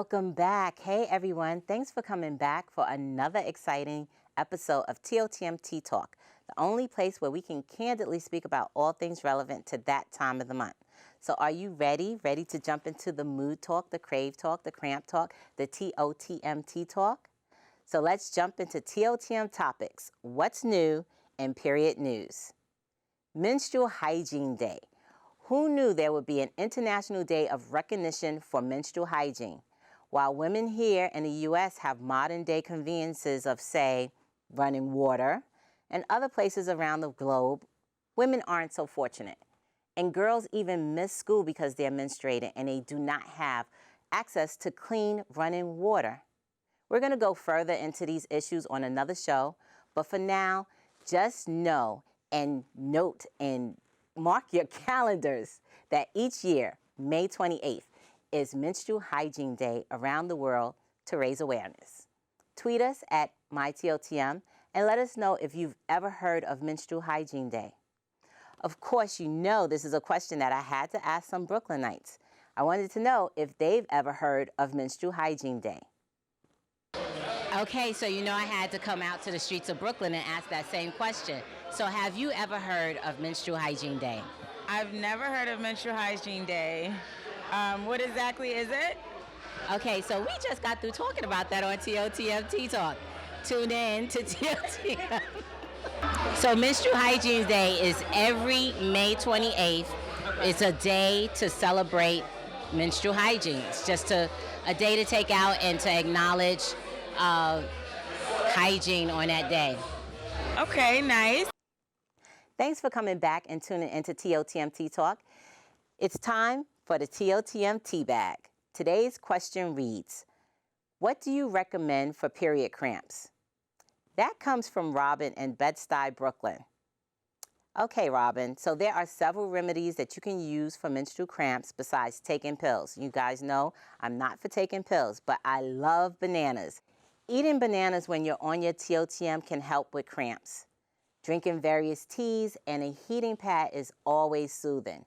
Welcome back. Hey, everyone. Thanks for coming back for another exciting episode of TOTM Tea Talk, the only place where we can candidly speak about all things relevant to that time of the month. So are you ready? Ready to jump into the mood talk, the crave talk, the cramp talk, the TOTM Tea Talk? So let's jump into TOTM topics, what's new, and period news. Menstrual Hygiene Day. Who knew there would be an International Day of Recognition for Menstrual Hygiene? While women here in the U.S. have modern-day conveniences of, say, running water, and other places around the globe, women aren't so fortunate. And girls even miss school because they're menstruating and they do not have access to clean running water. We're going to go further into these issues on another show, but for now, just know and note and mark your calendars that each year, May 28th, is Menstrual Hygiene Day around the world to raise awareness. Tweet us at MyTOTM and let us know if you've ever heard of Menstrual Hygiene Day. Of course, you know this is a question that I had to ask some Brooklynites. I wanted to know if they've ever heard of Menstrual Hygiene Day. Okay, so you know I had to come out to the streets of Brooklyn and ask that same question. So have you ever heard of Menstrual Hygiene Day? I've never heard of Menstrual Hygiene Day. What exactly is it? Okay, so we just got through talking about that on TOTM Tea Talk. Tune in to TOTM. So Menstrual Hygiene Day is every May 28th. It's a day to celebrate menstrual hygiene. It's just a day to take out and to acknowledge hygiene on that day. Okay, nice. Thanks for coming back and tuning into TOTM Tea Talk. It's time for the TOTM Tea Bag. Today's question reads, what do you recommend for period cramps? That comes from Robin in Bed-Stuy, Brooklyn. Okay, Robin, so there are several remedies that you can use for menstrual cramps besides taking pills. You guys know I'm not for taking pills, but I love bananas. Eating bananas when you're on your TOTM can help with cramps. Drinking various teas and a heating pad is always soothing.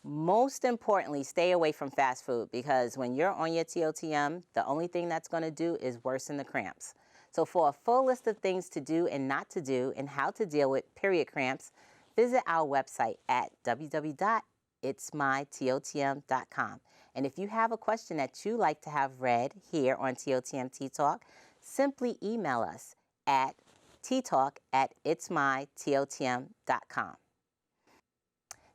Most importantly, stay away from fast food because when you're on your TOTM, the only thing that's going to do is worsen the cramps. So for a full list of things to do and not to do and how to deal with period cramps, visit our website at www.itsmytotm.com. And if you have a question that you'd like to have read here on TOTM Tea Talk, simply email us at teatalk@itsmytotm.com.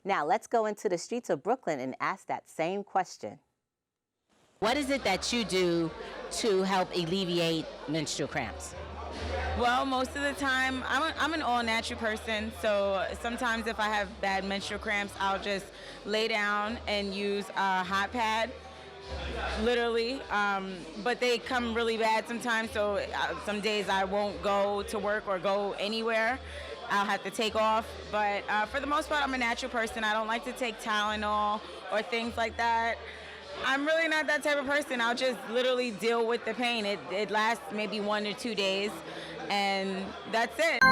Now let's go into the streets of Brooklyn and ask that same question. What is it that you do to help alleviate menstrual cramps? Well, most of the time, I'm an all-natural person, so sometimes if I have bad menstrual cramps, I'll just lay down and use a hot pad, literally. But they come really bad sometimes, so some days I won't go to work or go anywhere. I'll have to take off, but for the most part, I'm a natural person. I don't like to take Tylenol or things like that. I'm really not that type of person. I'll just literally deal with the pain. It lasts maybe 1 or 2 days, and that's it.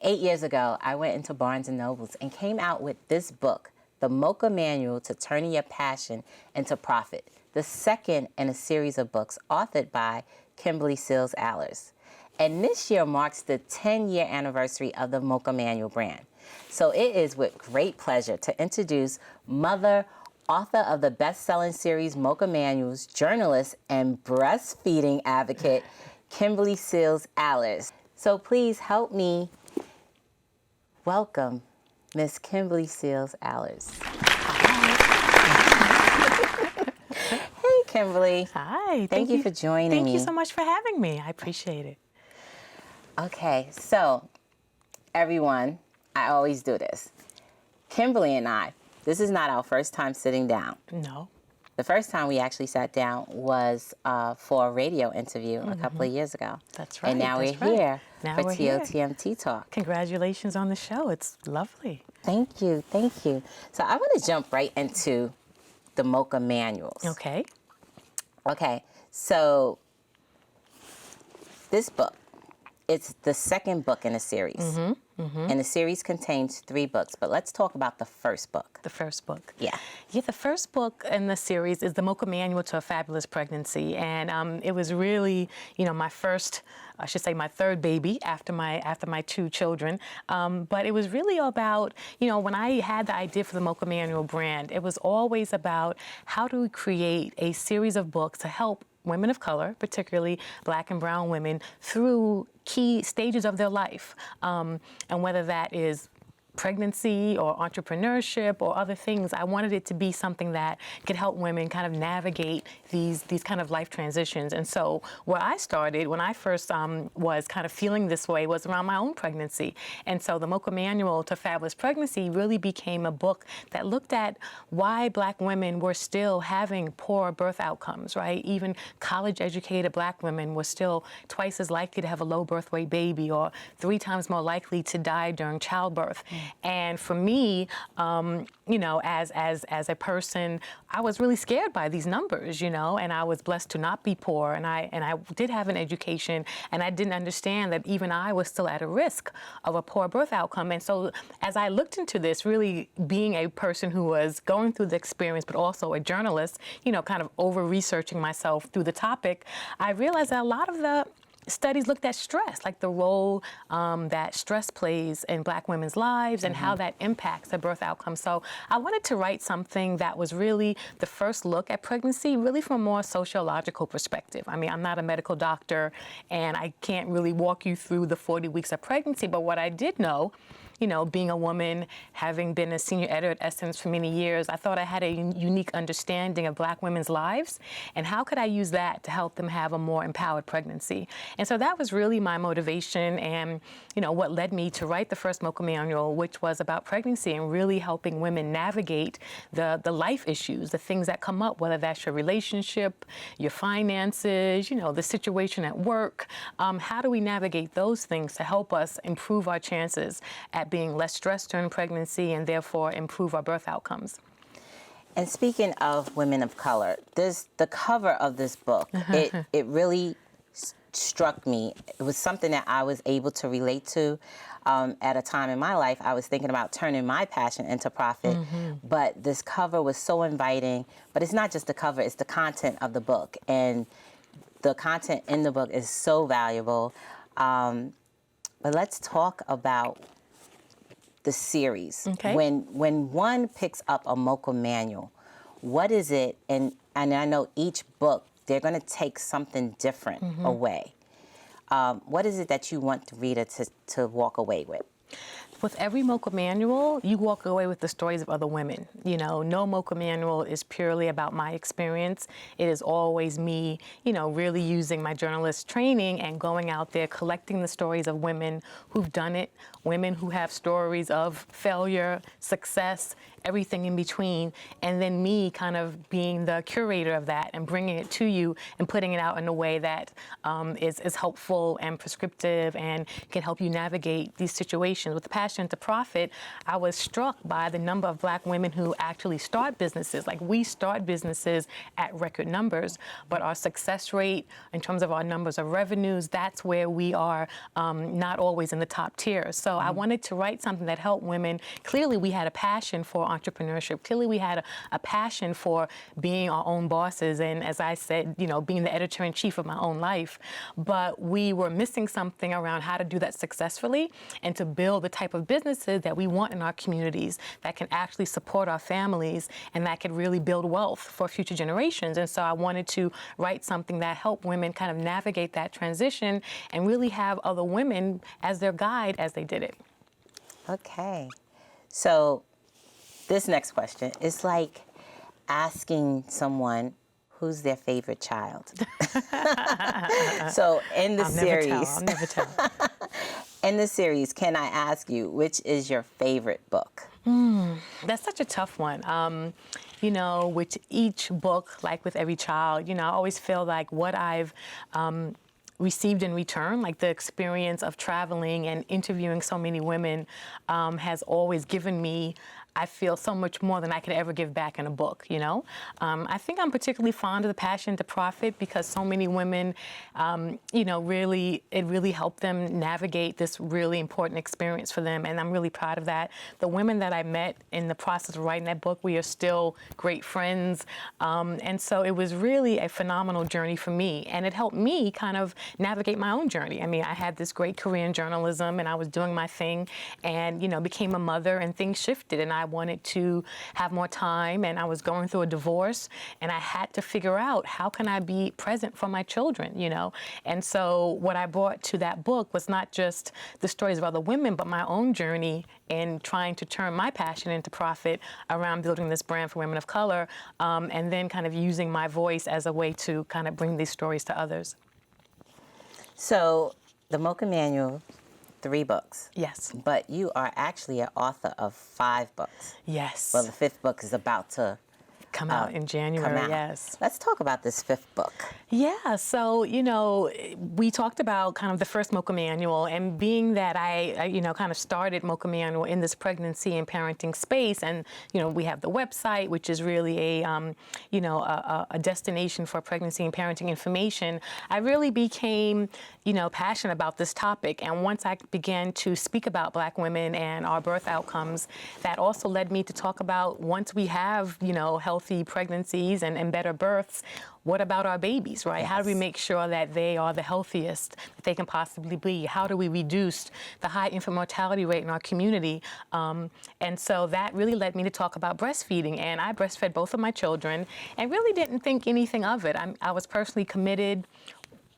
Eight years ago, I went into Barnes & Nobles and came out with this book, The Mocha Manual to Turning Your Passion into Profit, the second in a series of books authored by Kimberly Seals Allers. And this year marks the 10-year anniversary of the Mocha Manual brand. So it is with great pleasure to introduce mother, author of the best-selling series Mocha Manuals, journalist, and breastfeeding advocate, Kimberly Seals Allers. So please help me welcome Miss Kimberly Seals Allers. Hey, Kimberly. Hi. Thank you for joining me. Thank you so much for having me. I appreciate it. Okay, so everyone, I always do this. Kimberly and I, this is not our first time sitting down. No. The first time we actually sat down was for a radio interview a couple of years ago. That's right. And now we're here for TOTM Tea Talk. Congratulations on the show. It's lovely. Thank you. Thank you. So I want to jump right into the Mocha Manuals. Okay. Okay. So this book, It's the second book in a series. And the series contains 3 books, but let's talk about the first book. The first book. Yeah. Yeah, the first book in the series is the Mocha Manual to a Fabulous Pregnancy. And it was really, my first, I should say my third baby after my 2 children. But it was really about, when I had the idea for the Mocha Manual brand, it was always about how do we create a series of books to help women of color, particularly Black and brown women, through key stages of their life. And whether that is pregnancy or entrepreneurship or other things, I wanted it to be something that could help women kind of navigate these kind of life transitions. And so where I started when I first was kind of feeling this way was around my own pregnancy. And so the Mocha Manual to Fabulous Pregnancy really became a book that looked at why Black women were still having poor birth outcomes, right? Even college-educated Black women were still twice as likely to have a low birth weight baby or 3 times more likely to die during childbirth. And for me, as a person, I was really scared by these numbers, and I was blessed to not be poor, and I did have an education, and I didn't understand that even I was still at a risk of a poor birth outcome. And so as I looked into this, really being a person who was going through the experience, but also a journalist, kind of over-researching myself through the topic, I realized that a lot of the studies looked at stress, like the role that stress plays in Black women's lives and how that impacts the birth outcome. So I wanted to write something that was really the first look at pregnancy, really from a more sociological perspective. I mean, I'm not a medical doctor, and I can't really walk you through the 40 weeks of pregnancy, but what I did know, being a woman, having been a senior editor at Essence for many years, I thought I had a unique understanding of Black women's lives, and how could I use that to help them have a more empowered pregnancy? And so that was really my motivation and, what led me to write the first Mocha Manual, which was about pregnancy and really helping women navigate the life issues, the things that come up, whether that's your relationship, your finances, the situation at work. How do we navigate those things to help us improve our chances at being less stressed during pregnancy and therefore improve our birth outcomes? And speaking of women of color, the cover of this book, it really struck me. It was something that I was able to relate to at a time in my life. I was thinking about turning my passion into profit, but this cover was so inviting. But it's not just the cover, it's the content of the book. And the content in the book is so valuable. But let's talk about the series. Okay. When one picks up a Mocha Manual, what is it? And I know each book, they're going to take something different away. What is it that you want the reader to walk away with? With every Mocha Manual, you walk away with the stories of other women. No Mocha Manual is purely about my experience. It is always me, really using my journalist training and going out there, collecting the stories of women who've done it, women who have stories of failure, success, everything in between, and then me kind of being the curator of that and bringing it to you and putting it out in a way that is helpful and prescriptive and can help you navigate these situations. With the Passion to Profit, I was struck by the number of Black women who actually start businesses. Like, we start businesses at record numbers, but our success rate in terms of our numbers of revenues, that's where we are not always in the top tier. So I wanted to write something that helped women. Clearly, we had a passion for entrepreneurship. Clearly, we had a passion for being our own bosses and, as I said, being the editor-in-chief of my own life. But we were missing something around how to do that successfully and to build the type of businesses that we want in our communities that can actually support our families and that can really build wealth for future generations. And so I wanted to write something that helped women kind of navigate that transition and really have other women as their guide as they did it. Okay. So this next question is like asking someone who's their favorite child. So in the series, I'll never tell. In the series, can I ask you, which is your favorite book? That's such a tough one. With each book, like with every child, I always feel like what I've received in return, like the experience of traveling and interviewing so many women, has always given me I feel so much more than I could ever give back in a book, you know. I think I'm particularly fond of the Passion to Profit because so many women, you know, it really helped them navigate this really important experience for them, and I'm really proud of that. The women that I met in the process of writing that book, we are still great friends, and so it was really a phenomenal journey for me, and it helped me kind of navigate my own journey. I mean, I had this great career in journalism, and I was doing my thing, and, you know, became a mother, and things shifted, and I wanted to have more time, and I was going through a divorce, and I had to figure out how can I be present for my children, you know. And so what I brought to that book was not just the stories of other women, but my own journey in trying to turn my passion into profit around building this brand for women of color, and then kind of using my voice as a way to kind of bring these stories to others. So the Mocha Manual, 3 books. Yes. But you are actually an author of 5 books. Yes. Well, the 5th book is about to come out in January, come out. yes. Let's talk about this 5th book. Yeah, so, you know, we talked about kind of the first Mocha Manual, and being that I you know, kind of started Mocha Manual in this pregnancy and parenting space, and, you know, we have the website, which is really a, you know, a destination for pregnancy and parenting information. I really became, you know, passionate about this topic, and once I began to speak about Black women and our birth outcomes, that also led me to talk about once we have, you know, healthy pregnancies and better births, what about our babies, right? Yes. How do we make sure that they are the healthiest that they can possibly be? How do we reduce the high infant mortality rate in our community? And so that really led me to talk about breastfeeding. And I breastfed both of my children and really didn't think anything of it. I was personally committed.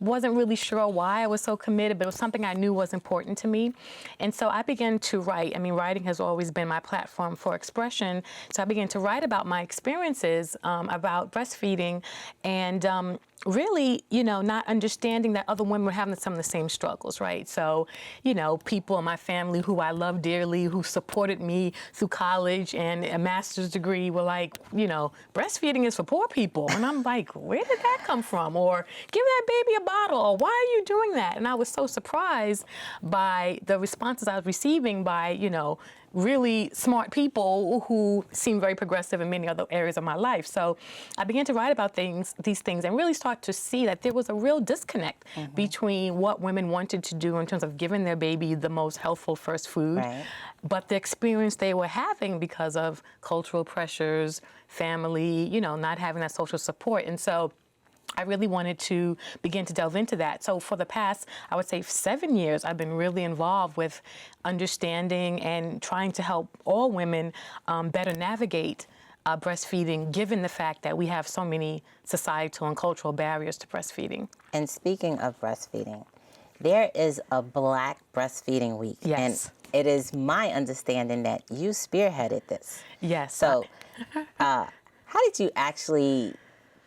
Wasn't really sure why I was so committed, but it was something I knew was important to me. And so I began to write. I mean, writing has always been my platform for expression. So I began to write about my experiences about breastfeeding and really, you know, not understanding that other women were having some of the same struggles, right? So, you know, people in my family who I love dearly, who supported me through college and a master's degree were like, you know, breastfeeding is for poor people. And I'm like, where did that come from? Or give that baby a bottle, or why are you doing that? And I was so surprised by the responses I was receiving by, you know, really smart people who seem very progressive in many other areas of my life. So I began to write about these things and really start to see that there was a real disconnect between what women wanted to do in terms of giving their baby the most healthful first food, Right. but the experience they were having because of cultural pressures, family, you know, not having that social support. And so I really wanted to begin to delve into that. So for the past, I would say 7 years, I've been really involved with understanding and trying to help all women better navigate breastfeeding, given the fact that we have so many societal and cultural barriers to breastfeeding. And speaking of breastfeeding, there is a Black Breastfeeding Week. Yes. And it is my understanding that you spearheaded this. Yes. So how did you actually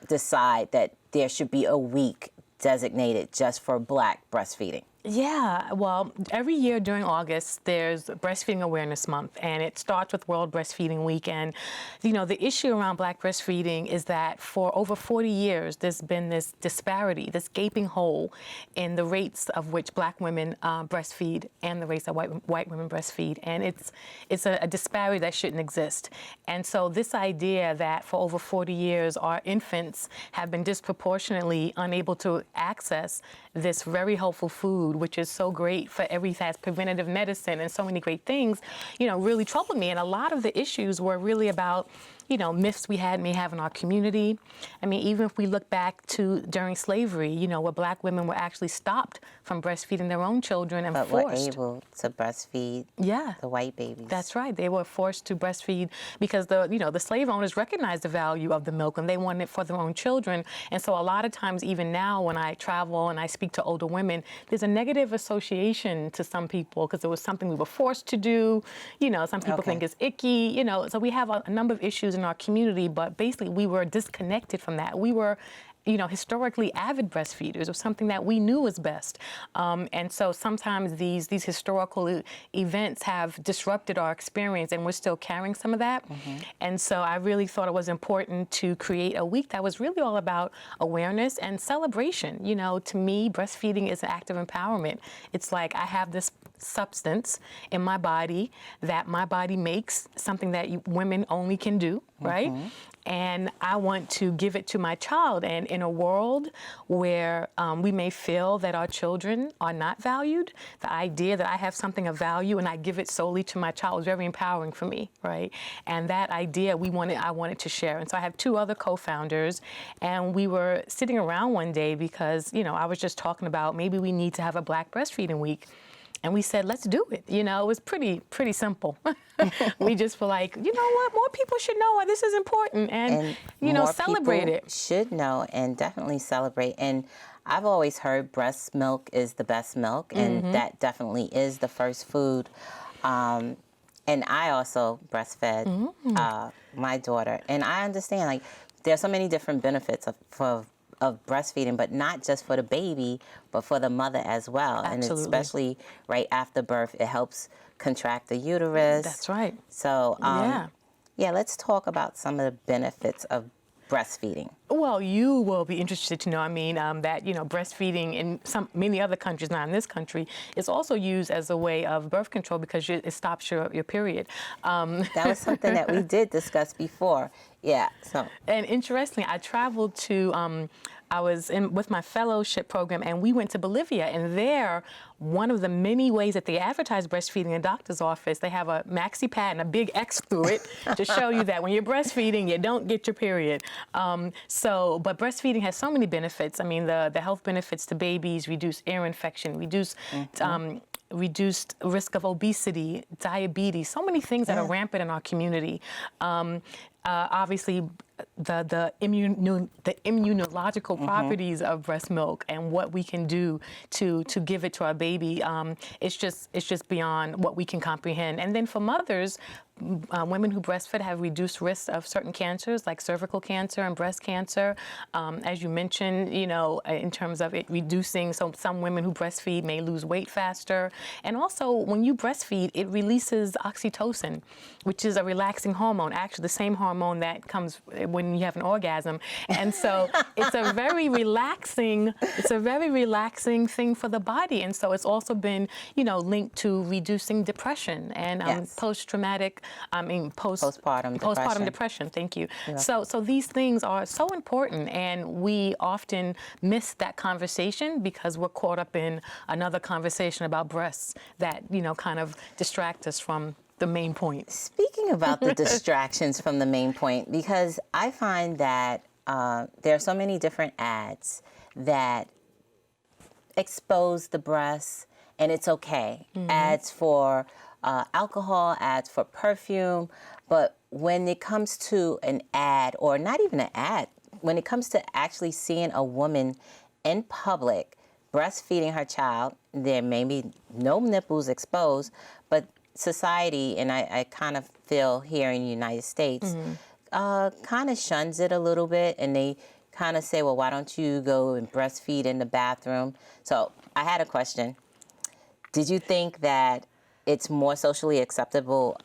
decide that there should be a week designated just for Black breastfeeding? Yeah, well, every year during August, there's Breastfeeding Awareness Month, and it starts with World Breastfeeding Week. And, you know, the issue around Black breastfeeding is that for over 40 years, there's been this disparity, this gaping hole in the rates of which Black women breastfeed and the rates that white women breastfeed. And it's a disparity that shouldn't exist. And so this idea that for over 40 years, our infants have been disproportionately unable to access this very helpful food, which is so great for everything, has preventative medicine and so many great things, you know, really troubled me. And a lot of the issues were really about, you know, myths we may have in our community. I mean, even if we look back to during slavery, you know, where Black women were actually stopped from breastfeeding their own children and But forced. were able to breastfeed Yeah. the white babies. That's right. They were forced to breastfeed because the slave owners recognized the value of the milk and they wanted it for their own children. And so a lot of times, even now, when I travel and I speak to older women, there's a negative association to some people because it was something we were forced to do. You know, some people think it's icky. You know, so we have a number of issues in our community, but basically we were disconnected from that. We were historically avid breastfeeders, or something that we knew was best. And so sometimes these historical events have disrupted our experience, and we're still carrying some of that. And so I really thought it was important to create a week that was really all about awareness and celebration. To me, breastfeeding is an act of empowerment. It's like I have this substance in my body that my body makes, something that women only can do, right? And I want to give it to my child. And in a world where we may feel that our children are not valued, the idea that I have something of value and I give it solely to my child is very empowering for me, right? And that idea I wanted to share. And so I have two other co-founders, and we were sitting around one day because, I was just talking about maybe we need to have a Black Breastfeeding Week. And we said, let's do it. It was pretty simple. We just were like, you know what? More people should know this is important, and celebrate it. Should know and definitely celebrate. And I've always heard breast milk is the best milk, and that definitely is the first food. And I also breastfed my daughter, and I understand like there are so many different benefits of breastfeeding, but not just for the baby, but for the mother as well. Absolutely. And especially right after birth, it helps contract the uterus. That's right. So, let's talk about some of the benefits of breastfeeding. Well, you will be interested to know, that, breastfeeding in many other countries, not in this country, is also used as a way of birth control because it stops your period. That was something that we did discuss before. Yeah. So. And interestingly, I traveled to, I was with my fellowship program, and we went to Bolivia, and there, one of the many ways that they advertise breastfeeding in a doctor's office, they have a maxi pad and a big X through it to show you that when you're breastfeeding, you don't get your period. But breastfeeding has so many benefits. The health benefits to babies, reduce ear infection, reduced risk of obesity, diabetes, so many things that are rampant in our community. Obviously, the immunological properties of breast milk and what we can do to give it to our baby, it's just beyond what we can comprehend. And then for mothers, women who breastfeed have reduced risks of certain cancers like cervical cancer and breast cancer. As you mentioned, in terms of it reducing, so some women who breastfeed may lose weight faster. And also, when you breastfeed, it releases oxytocin, which is a relaxing hormone, actually the same hormone that comes when you have an orgasm. And so it's a very relaxing thing for the body. And so it's also been, linked to reducing depression and postpartum depression. Thank you. Yeah. So these things are so important, and we often miss that conversation because we're caught up in another conversation about breasts that, kind of distract us from the main point. Speaking about the distractions from the main point, because I find that there are so many different ads that expose the breasts, and it's okay. Ads for alcohol, ads for perfume, but when it comes to an ad, or not even an ad, when it comes to actually seeing a woman in public breastfeeding her child, there may be no nipples exposed, but society, and I kind of feel here in the United States, kind of shuns it a little bit, and they kind of say, well, why don't you go and breastfeed in the bathroom? So I had a question. Did you think that it's more socially acceptable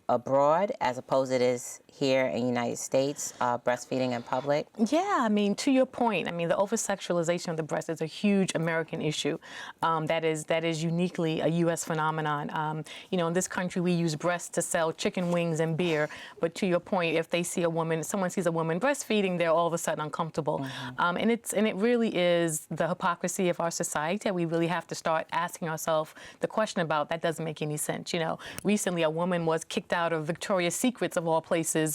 abroad as opposed to it is here in the United States, breastfeeding in public? Yeah, to your point, the over-sexualization of the breast is a huge American issue that is uniquely a U.S. phenomenon. In this country, we use breasts to sell chicken wings and beer, but to your point, if someone sees a woman breastfeeding, they're all of a sudden uncomfortable. And it really is the hypocrisy of our society that we really have to start asking ourselves the question about. That doesn't make any sense. Recently a woman was kicked out of Victoria's Secrets, of all places,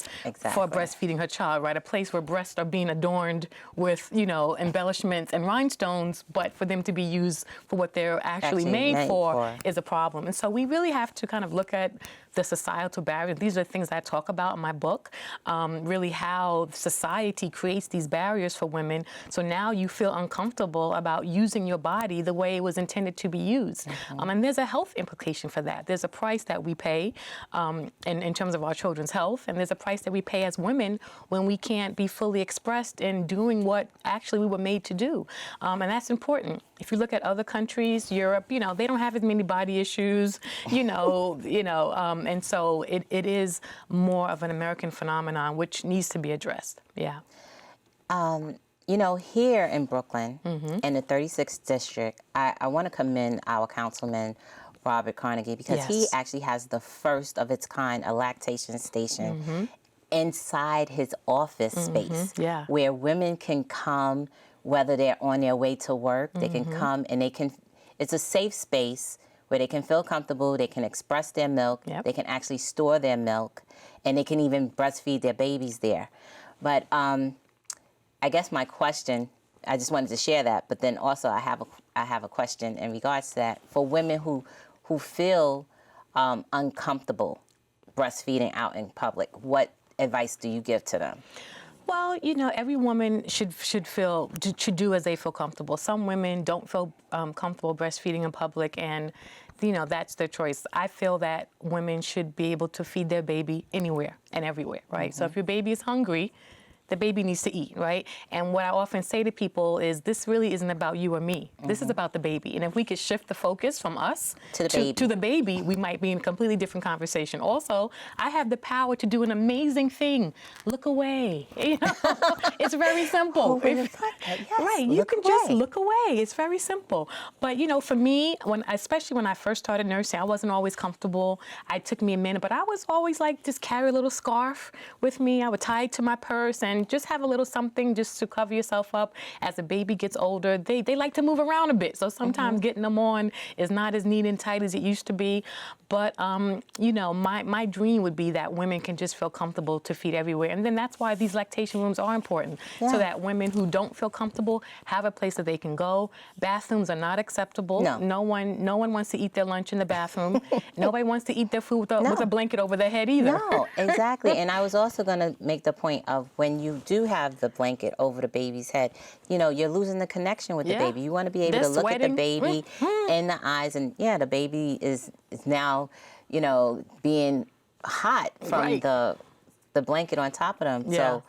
for breastfeeding her child, right? A place where breasts are being adorned with, embellishments and rhinestones, but for them to be used for what they're actually made for is a problem. And so we really have to kind of look at the societal barriers. These are the things I talk about in my book, really how society creates these barriers for women. So now you feel uncomfortable about using your body the way it was intended to be used. And there's a health implication for that. There's a price that we pay in terms of our children's health, and there's a price that we pay as women when we can't be fully expressed in doing what actually we were made to do. And that's important. If you look at other countries, Europe, they don't have as many body issues, and so it is more of an American phenomenon, which needs to be addressed. Yeah. Here in Brooklyn, Mm-hmm. in the 36th district, I want to commend our councilman, Robert Carnegie, because he Yes. actually has the first of its kind, a lactation station inside his office space, Yeah. where women can come, whether they're on their way to work, they can come and it's a safe space where they can feel comfortable, they can express their milk, Yep. they can actually store their milk, and they can even breastfeed their babies there. But I guess my question, I just wanted to share that, but then also I have a question in regards to that for women who feel uncomfortable breastfeeding out in public. What advice do you give to them? Well, every woman should do as they feel comfortable. Some women don't feel comfortable breastfeeding in public, and that's their choice. I feel that women should be able to feed their baby anywhere and everywhere, right? So if your baby is hungry, the baby needs to eat, right? And what I often say to people is, this really isn't about you or me. This is about the baby. And if we could shift the focus from us To the baby. we might be in a completely different conversation. Also, I have the power to do an amazing thing. Look away. It's very simple. Who would have thought that? Yes, Right, you look can just away. look away. It's very simple. But for me, especially when I first started nursing, I wasn't always comfortable. It took me a minute, but I was always like, just carry a little scarf with me. I would tie it to my purse and just have a little something just to cover yourself up. As a baby gets older, they like to move around a bit. So sometimes getting them on is not as neat and tight as it used to be. But, my dream would be that women can just feel comfortable to feed everywhere. And then that's why these lactation rooms are important, so that women who don't feel comfortable have a place that they can go. Bathrooms are not acceptable. No. No one wants to eat their lunch in the bathroom. Nobody wants to eat their food with a blanket over their head either. No, exactly. And I was also going to make the point of when you do have the blanket over the baby's head, you're losing the connection with the Yeah. baby. You want to be able They're to look at the sweating. baby in the eyes, and the baby is now, being hot from Right. the blanket on top of them. Yeah.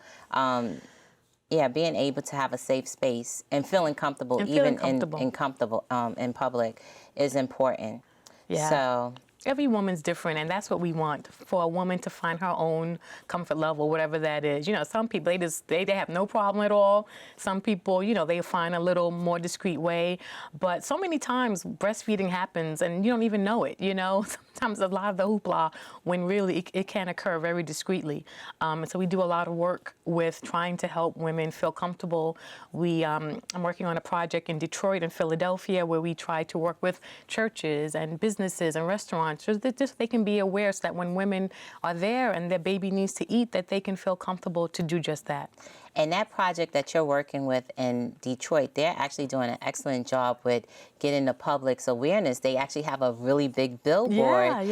So, being able to have a safe space and feeling comfortable, And even feeling comfortable. in public, is important. Yeah. So. Every woman's different, and that's what we want, for a woman to find her own comfort level, whatever that is. Some people, they have no problem at all. Some people, they find a little more discreet way. But so many times breastfeeding happens and you don't even know it, Sometimes a lot of the hoopla, when really it can occur very discreetly. And so we do a lot of work with trying to help women feel comfortable. I'm working on a project in Detroit and Philadelphia where we try to work with churches and businesses and restaurants, so that just they can be aware, so that when women are there and their baby needs to eat, that they can feel comfortable to do just that. And that project that you're working with in Detroit, they're actually doing an excellent job with getting the public's awareness. They actually have a really big billboard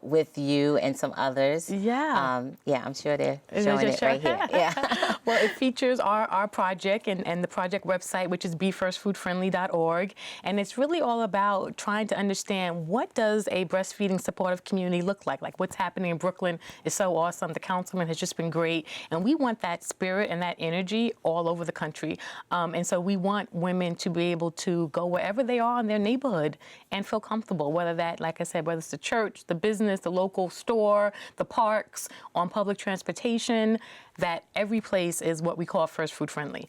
with you and some others. Yeah. I'm sure they're showing it right here. Yeah. Well, it features our project and the project website, which is BeFirstFoodFriendly.org. And it's really all about trying to understand, what does a breastfeeding supportive community look like? Like, what's happening in Brooklyn is so awesome. The councilman has just been great. And we want that spirit and that energy all over the country. And so we want women to be able to go wherever they are in their neighborhood and feel comfortable, whether that, like I said, whether it's the church, the business, the local store, the parks, on public transportation, that every place is what we call first food friendly.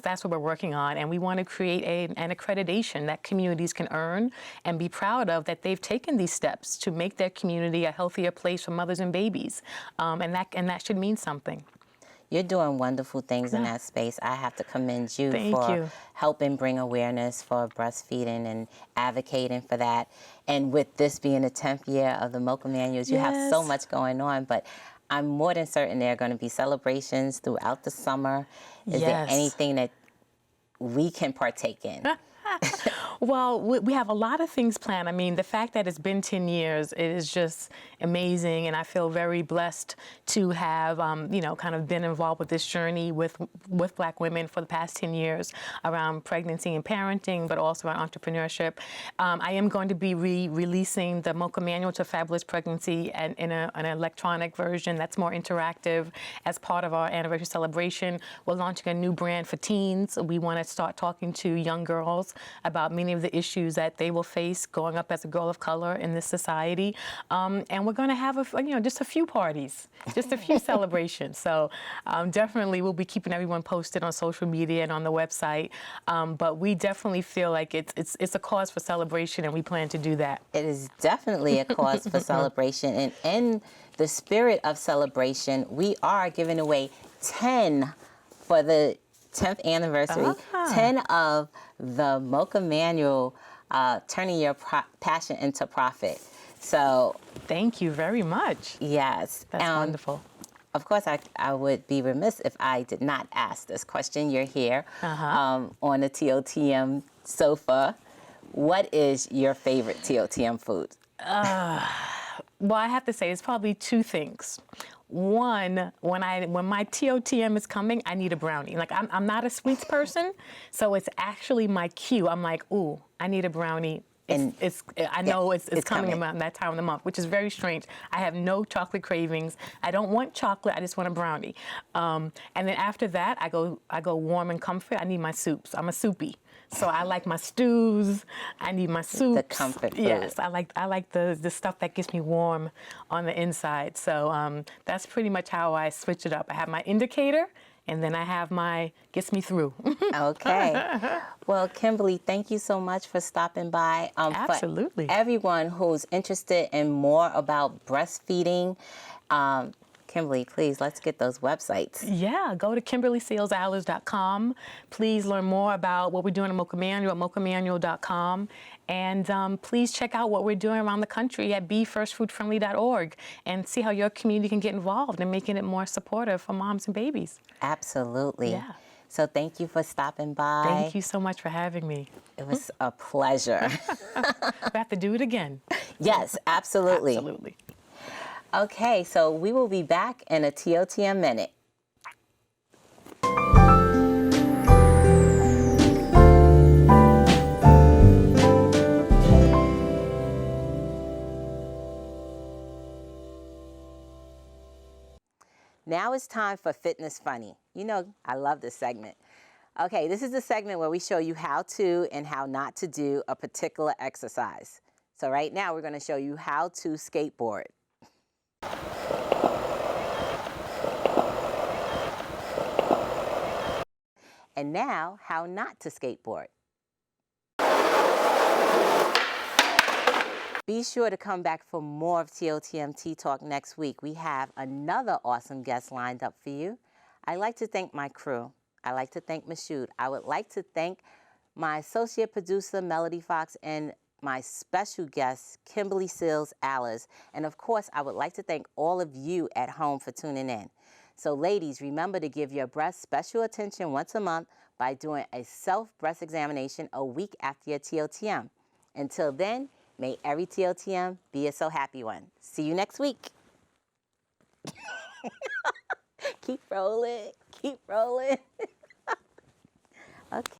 That's what we're working on. And we want to create an accreditation that communities can earn and be proud of, that they've taken these steps to make their community a healthier place for mothers and babies. And that should mean something. You're doing wonderful things in that space. I have to commend you Thank for you. helping bring awareness for breastfeeding and advocating for that. And with this being the 10th year of the Mocha Manuals, you have so Yes. much going on. But I'm more than certain there are going to be celebrations throughout the summer. Is there Yes. anything that we can partake in Well, we have a lot of things planned. I mean, the fact that it's been 10 years, it is just amazing, and I feel very blessed to have, kind of been involved with this journey with Black women for the past 10 years around pregnancy and parenting, but also around entrepreneurship. I am going to be releasing the Mocha Manual to a Fabulous Pregnancy and in an electronic version that's more interactive as part of our anniversary celebration. We're launching a new brand for teens. We want to start talking to young girls about many of the issues that they will face growing up as a girl of color in this society. And we're going to have just a few parties, just a few celebrations. So definitely we'll be keeping everyone posted on social media and on the website. But we definitely feel like it's a cause for celebration, and we plan to do that. It is definitely a cause for celebration. And in the spirit of celebration, we are giving away 10 for the 10th anniversary, 10 of the Mocha Manual, Turning Your Passion into Profit. So thank you very much. Yes. That's wonderful. Of course, I would be remiss if I did not ask this question. You're here on the TOTM sofa. What is your favorite TOTM food? Well, I have to say it's probably two things. One, when my TOTM is coming, I need a brownie. Like I'm not a sweets person, so it's actually my cue. I'm like, ooh, I need a brownie. I know it's coming around that time of the month, which is very strange. I have no chocolate cravings. I don't want chocolate. I just want a brownie. And then after that, I go warm and comfort. I need my soups. I'm a soupy. So I like my stews. I need my soups. The comfort food. Yes, I like the stuff that gets me warm on the inside. So that's pretty much how I switch it up. I have my indicator, and then I have my gets me through. Okay. Well, Kimberly, thank you so much for stopping by. Absolutely. For everyone who's interested in more about breastfeeding, Kimberly, please, let's get those websites. Yeah, go to KimberlySalesAllers.com. Please learn more about what we're doing at Mocha Manual at mochamanual.com. And please check out what we're doing around the country at BeFirstFoodFriendly.org and see how your community can get involved in making it more supportive for moms and babies. Absolutely. Yeah. So thank you for stopping by. Thank you so much for having me. It was a pleasure. We have to do it again. Yes, absolutely. Absolutely. Okay, so we will be back in a TOTM minute. Now it's time for Fitness Funny. You know, I love this segment. Okay, this is the segment where we show you how to and how not to do a particular exercise. So right now we're going to show you how to skateboard. And now, how not to skateboard. Be sure to come back for more of TOTM Tea Talk next week. We have another awesome guest lined up for you. I'd like to thank my crew. I'd like to thank Mashoud. I would like to thank my associate producer, Melody Fox, and my special guest, Kimberly Salesallers. And of course, I would like to thank all of you at home for tuning in. So ladies, remember to give your breast special attention once a month by doing a self-breast examination a week after your TOTM. Until then, may every TOTM be a so happy one. See you next week. Keep rolling, keep rolling. Okay.